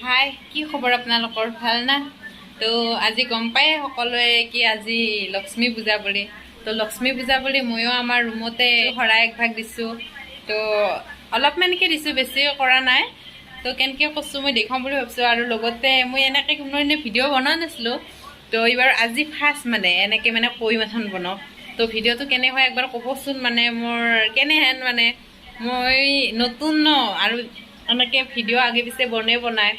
হাই, কি খবৰ আপোনালোকৰ? ভাল না? তো আজি গম পায় সকলোৱে কি আজি লক্ষ্মী পূজা বুলি। তো লক্ষ্মী পূজা বুলি ময়ো আমাৰ ৰুমতে শৰাই একভাগ দিছোঁ। তো অলপমানকৈ দিছোঁ, বেছি কৰা নাই। তো কেনেকৈ কৈছোঁ মই দেখাম বুলি ভাবিছোঁ। আৰু লগতে মই এনেকৈ কোনো দিনে ভিডিঅ' বনোৱা নাছিলোঁ। তো এইবাৰ আজি ফাৰ্ষ্ট মানে এনেকৈ মানে কৈ মাথন বনাওঁ। তো ভিডিঅ'টো কেনে হয় একবাৰ ক'বচোন। মানে মোৰ কেনেহেন মানে মই নতুন ন, আৰু এনেকৈ ভিডিঅ' আগে পিছে বনাই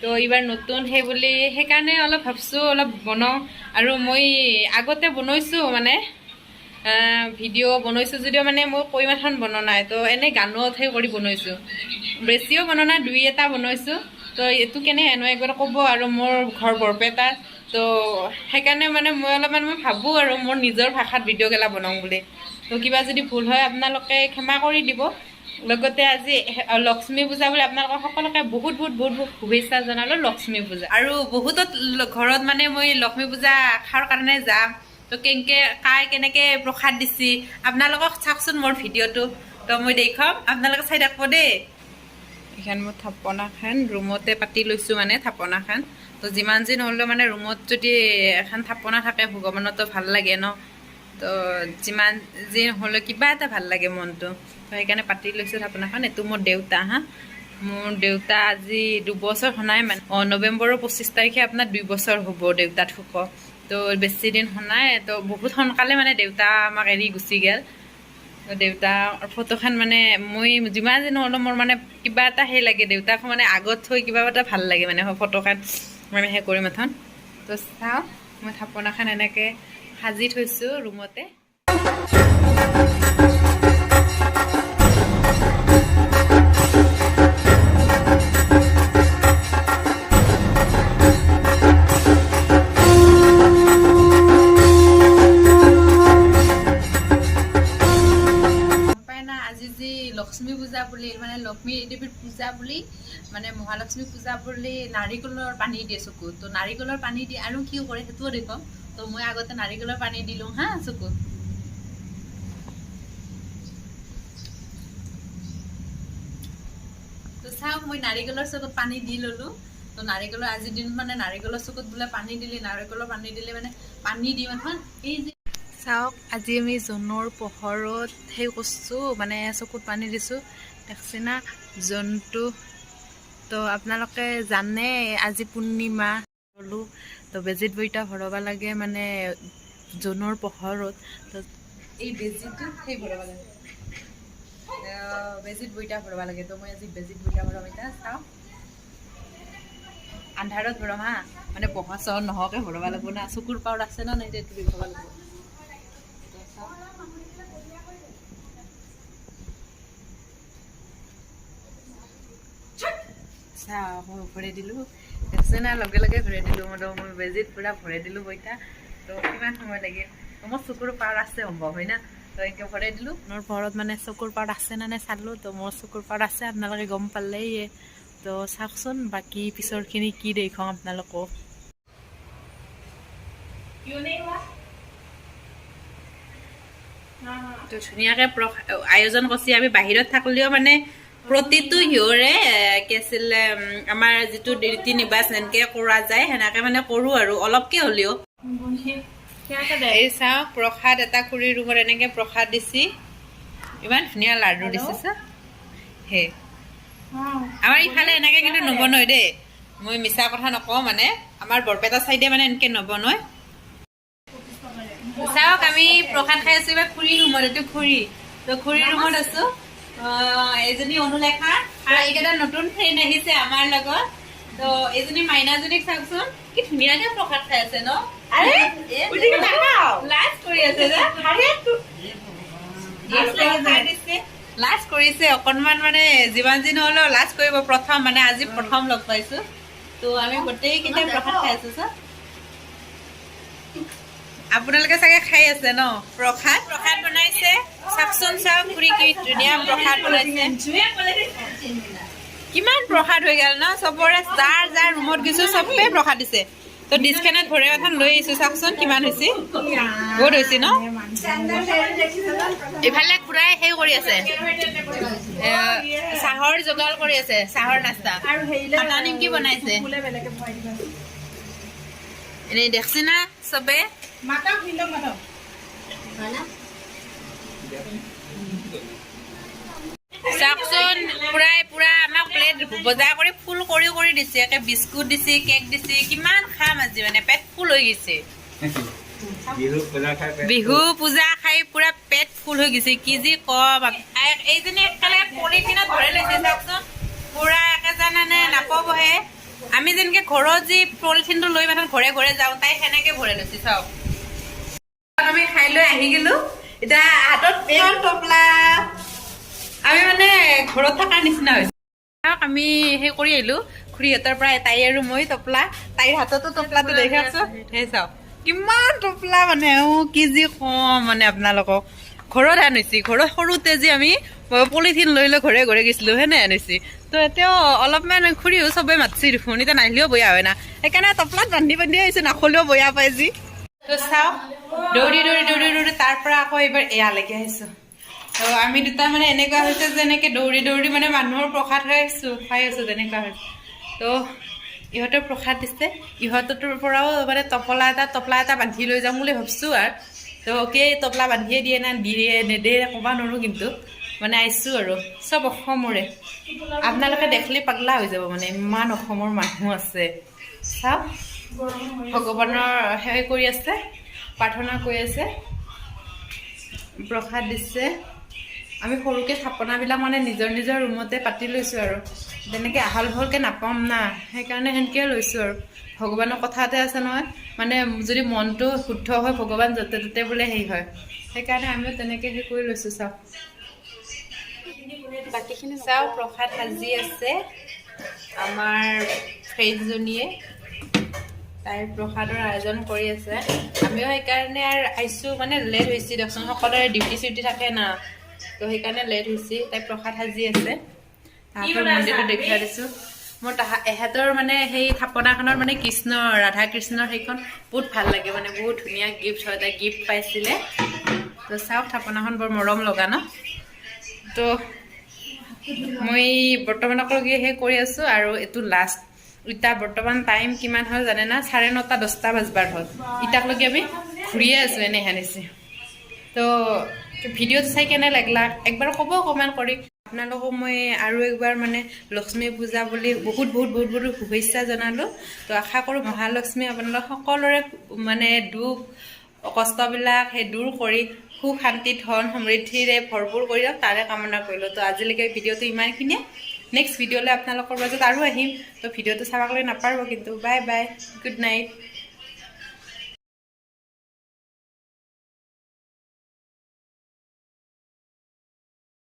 তো এইবাৰ নতুন সেই বুলি সেইকাৰণে অলপ ভাবছোঁ অলপ বনাওঁ। আৰু মই আগতে বনাইছোঁ মানে ভিডিঅ' বনাইছোঁ যদিও মানে মই কৈ মাথন বনোৱা নাই। তো এনেই গানতহে কৰি বনাইছোঁ, বেছিও বনোৱা নাই, 2-এটা বনাইছোঁ। তো এইটো কেনেহেন একবাৰ ক'ব। আৰু মোৰ ঘৰ বৰপেটাত, তো সেইকাৰণে মানে মই অলপমান ভাবোঁ আৰু মোৰ নিজৰ ভাষাত ভিডিঅ'গেলা বনাওঁ বুলি। তো কিবা যদি ভুল হয় আপোনালোকে ক্ষমা কৰি দিব। লগতে আজি লক্ষ্মী পূজা বুলি আপোনালোকক সকলোকে বহুত শুভেচ্ছা জনালোঁ লক্ষ্মী পূজা। আৰু বহুতত ঘৰত মানে মই লক্ষ্মী পূজা খাৰ কাৰণে যাম। তো কেনেকৈ প্ৰসাদ দিছি আপোনালোকক চাওকচোন মোৰ ভিডিঅ'টো। তো মই দেখুৱাম, আপোনালোকে চাই থাকিব দেই। এইখান মই থাপনাখান ৰুমতে পাতি লৈছোঁ, মানে থাপনাখান। তো যিমান যি নহ'লেও মানে ৰুমত যদি এখন থাপনা থাকে ভগৱানতো ভাল লাগে ন। তো যিমান যি নহ'লেও কিবা এটা ভাল লাগে মনটো। তো সেইকাৰণে পাতি লৈছোঁ থাপনাখন। এইটো মোৰ দেউতা মোৰ দেউতা আজি 2 বছৰ হোৱাই মানে নৱেম্বৰৰ 25 তাৰিখে আপোনাৰ 2 বছৰ হ'ব দেউতা ঢুকোৱা। তো বেছি দিন হোৱাই। তো বহুত সোনকালে মানে দেউতা আমাক এৰি গুচি গ'ল। তো দেউতাৰ ফটোখন মানে মই যিমান যি নহ'লেও মোৰ মানে কিবা এটা সেই লাগে, দেউতাক মানে আগত থৈ কিবা এটা ভাল লাগে মানে ফটোখন মানে সেই কৰি মাথন। তো চাওঁ মই থাপনাখন এনেকৈ সাজি থৈছোঁ ৰুমতে। আজি যি লক্ষ্মী পূজা বুলি মানে লক্ষ্মী দেৱীৰ পূজা বুলি মানে মহালক্ষ্মী পূজা বুলি নাৰিকলৰ পানী দিয়ে চকুত। তো নাৰিকলৰ পানী দি আৰু কি কৰে সেইটোও দেখুৱাম। তো মই আগতে নাৰিকলৰ পানী দিলোঁ চকুত। তো চাওক মই নাৰিকলৰ চকুত পানী দি ল'লোঁ। তো নাৰিকলৰ আজিৰ দিনত মানে নাৰিকলৰ চকুত বোলে পানী দিলে, নাৰিকলৰ পানী দিলে মানে পানী দি মানে এই যে চাওক আজি আমি জোনৰ পোহৰত সেই কৰিছোঁ, মানে চকুত পানী দিছোঁ, দেখছে না জোনটো। তো আপোনালোকে জানে আজি পূৰ্ণিমা হ'লোঁ। তো বেজিত বইটা ভৰাব লাগে মানে জোনৰ পোহৰত। তো এই বেজিটো সেই ভৰাব লাগে, বেজিত বইটা ভৰাব লাগে। তো মই আজি বেজিত বইটা ভৰাম। এতিয়া চাওঁ আন্ধাৰত ভৰাম মানে পোহৰ চহৰ নহওঁকে ভৰাব লাগিব না। চকুৰ পাৱাৰ আছে না নাই এইটো দেখুৱাব লাগিব। ভৰাই দিলোঁ, দেখছে না লগে লগে ভৰাই দিলোঁ। মই বেজিত পূৰা ভৰাই দিলোঁ বইটা। তো কিমান সময় লাগিল, মোৰ চকুৰ পাৱাৰ আছে সম্ভৱ হয় না। তো এনেকৈ ভৰাই দিলোঁ। মোৰ ঘৰত মানে চকুৰ পাৱাৰ আছে নে নাই চালোঁ। তো মোৰ চকুৰ পাৱাৰ আছে, আপোনালোকে গম পালেই। তো চাওকচোন বাকী পিছৰখিনি কি দেখুৱাম আপোনালোকক। তো ধুনীয়াকৈ আয়োজন কৰিছে। আমি বাহিৰত থাকিলেও মানে প্ৰতিটো সিহঁৰে কি আছিলে আমাৰ যিটো ৰীতি নিবাস যেনেকৈ কৰা যায় সেনেকৈ মানে কৰোঁ আৰু অলপকৈ হ'লেও। এই চাওঁ প্ৰসাদ এটা খুৰীৰ ৰুমত এনেকৈ প্ৰসাদ দিছি, ইমান ধুনীয়া লাডু দিছে চা। সেই আমাৰ ইফালে এনেকৈ কিন্তু নবনায় দেই, মই মিছা কথা নকওঁ। মানে আমাৰ বৰপেটা চাইডে মানে এনেকৈ নবনায়। চাওক আমি প্ৰসাদ খাই আছোঁ এইবাৰ খুৰীৰ ৰুমত। এইটো খুৰী, তো খুৰীৰ ৰুমত আছোঁ। এজনী অনুলেখা আৰু এইকেইটা নতুন ফ্ৰেণ্ড আহিছে আমাৰ লগত। তো এইজনী মাইনাজনীক চাওকচোন কি ধুনীয়াকৈ প্ৰসাদ খাই আছে ন। লাজ কৰি আছে যে লাজ কৰিছে অকণমান, মানে যিমান যি নহ'লেও লাজ কৰিব। প্ৰথম মানে আজি প্ৰথম লগ পাইছোঁ। তো আমি গোটেইকেইটাই প্ৰসাদ খাই আছোঁ চা। আপোনালোকে চাগে খাই আছে ন প্ৰসাদ বনাইছে। চাওকচোন চাওক খুৰী কি ধুনীয়া প্ৰসাদ বনাইছে। কিমান প্ৰসাদ হৈ গ'ল ন চবৰে, যাৰ যাৰ ৰুমত গৈছোঁ চবেই প্ৰসাদ দিছে। তো ডিছখনত ভৰে এখন লৈ আহিছোঁ চাওকচোন কিমান হৈছে বহুত হৈছে ন এইফালে খুৰাই সেই কৰি আছে চাহৰ যোগাৰ কৰি আছে চাহৰ নাস্তা কাটা নিমকি বনাইছে এনেই দেখছি না চবে চাওকচোন খুৰাই পুৰা আমাক প্লেট বজাৰ কৰি ফুল কৰি দিছে একে বিস্কুট দিছে কেক দিছে কিমান খাম আজি মানে পেট ফুল হৈ গৈছে বিহু পূজা খাই পুৰা পেট ফুল হৈ গৈছে কি যি কম এইজনী একেলগে পলিথিনত ভৰাই লৈছে চাওকচোন পুৰা একে জানানে নাপাবহে আমি যেনেকে ঘৰত যি পলিথিনটো লৈ মানে ঘৰে ঘৰে যাওঁ তাই সেনেকে ভৰাই লৈছে চাওক আমি খাই লৈ আহি গলো এতিয়া হাতত পেল টপলা আমি মানে ঘৰত থকাৰ নিচিনা হৈছে আমি সেই কৰি আহিলো খুৰীহঁতৰ পৰা তাই আৰু মই টপলা তাইৰ হাততো টপলাটো দেখি আছো সেই চাওক কিমান টপলা মানে কি যি কম মানে আপোনালোকক ঘৰত আনিছি ঘৰত সৰুতে যে আমি পলিথিন লৈ লৈ ঘৰে ঘৰে গৈছিলো সেনে আনিছি তো এতিয়াও অলপমান খুৰীও চবে মাতিছি দেখোন এতিয়া নাহিলেও বেয়া হয় না সেইকাৰণে টপলাত বান্ধি আহিছো নাখলেও বেয়া পাই যি তো চাওক দৌৰি তাৰ পৰা আকৌ এইবাৰ এয়ালৈকে আহিছো তো আমি দুটা মানে এনেকুৱা হৈছে যে এনেকে দৌৰি মানে মানুহৰ প্ৰসাদ খাই আছো তেনেকুৱা হৈছে তো ইহঁতৰ প্ৰসাদ দিছে ইহঁতৰ পৰাও মানে টপলা এটা বান্ধি লৈ যাম বুলি ভাবছো আৰু তো টপলা বান্ধিয়ে দিয়ে না দিয়ে নেদে ক'ব নোৱাৰো কিন্তু মানে আহিছো আৰু চব অসমৰে আপোনালোকে দেখিলে পাগলা হৈ যাব মানে ইমান অসমৰ মানুহ আছে চাওক ভগৱানৰ সেৱা কৰি আছে প্ৰাৰ্থনা কৰি আছে প্ৰসাদ দিছে আমি সৰুকে স্থাপনাবিলাক মানে নিজৰ ৰুমতে পাতি লৈছোঁ আৰু তেনেকৈ আহল বহলকৈ নাপাম না সেইকাৰণে সেনেকৈ লৈছোঁ আৰু ভগৱানৰ কথাতে আছে নহয় মানে যদি মনটো শুদ্ধ হয় ভগৱান য'তে ত'তে বোলে হেৰি হয় সেইকাৰণে আমিও তেনেকৈ সেই কৰি লৈছোঁ চাওক বাকীখিনি চাওক প্ৰসাদ সাজি আছে আমাৰ ফ্ৰেণ্ডজনীয়ে তাইৰ প্ৰসাদৰ আয়োজন কৰি আছে আমিও সেইকাৰণে আৰু আহিছোঁ মানে লেট হৈছে দিয়কচোন সকলোৰে ডিউটি থাকে না তো সেইকাৰণে লেট হৈছে তাই প্ৰসাদ সাজি আছে তাহাঁতৰ মন্দিৰটো দেখুৱাই দিছোঁ মোৰ এহেঁতৰ মানে সেই থাপনাখনৰ মানে ৰাধা কৃষ্ণৰ সেইখন বহুত ভাল লাগে মানে বহুত ধুনীয়া গিফ্ট হয় তাই গিফ্ট পাইছিলে তো চাওক থাপনাখন বৰ মৰম লগা ন তো মই বৰ্তমানলৈকে সেই কৰি আছোঁ আৰু এইটো লাষ্ট এতিয়া বৰ্তমান টাইম কিমান হ'ল জানে না 9:30 10টা বাজবাৰ হ'ল ইতাকলৈকে আমি ঘূৰিয়ে আছোঁ এনে হেনিছে তো ভিডিঅ'টো চাই কেনে লাগলা একবাৰ ক'ব কমেণ্ট কৰি আপোনালোকক মই আৰু একবাৰ মানে লক্ষ্মী পূজা বুলি বহুত শুভেচ্ছা জনালোঁ তো আশা কৰোঁ মহালক্ষ্মী আপোনালোক সকলোৰে মানে দুখ কষ্টবিলাক সেই দূৰ কৰি সুখ শান্তি ধন সমৃদ্ধিৰে ভৰপূৰ কৰি তাৰে কামনা কৰিলোঁ তো আজিলৈকে ভিডিঅ'টো ইমানখিনিয়ে নেক্সট ভিডিঅ'লৈ আপোনালোকৰ মাজত আৰু আহিম তো ভিডিঅ'টো চাবলৈ নাপাৰিব কিন্তু বাই বাই গুড নাইট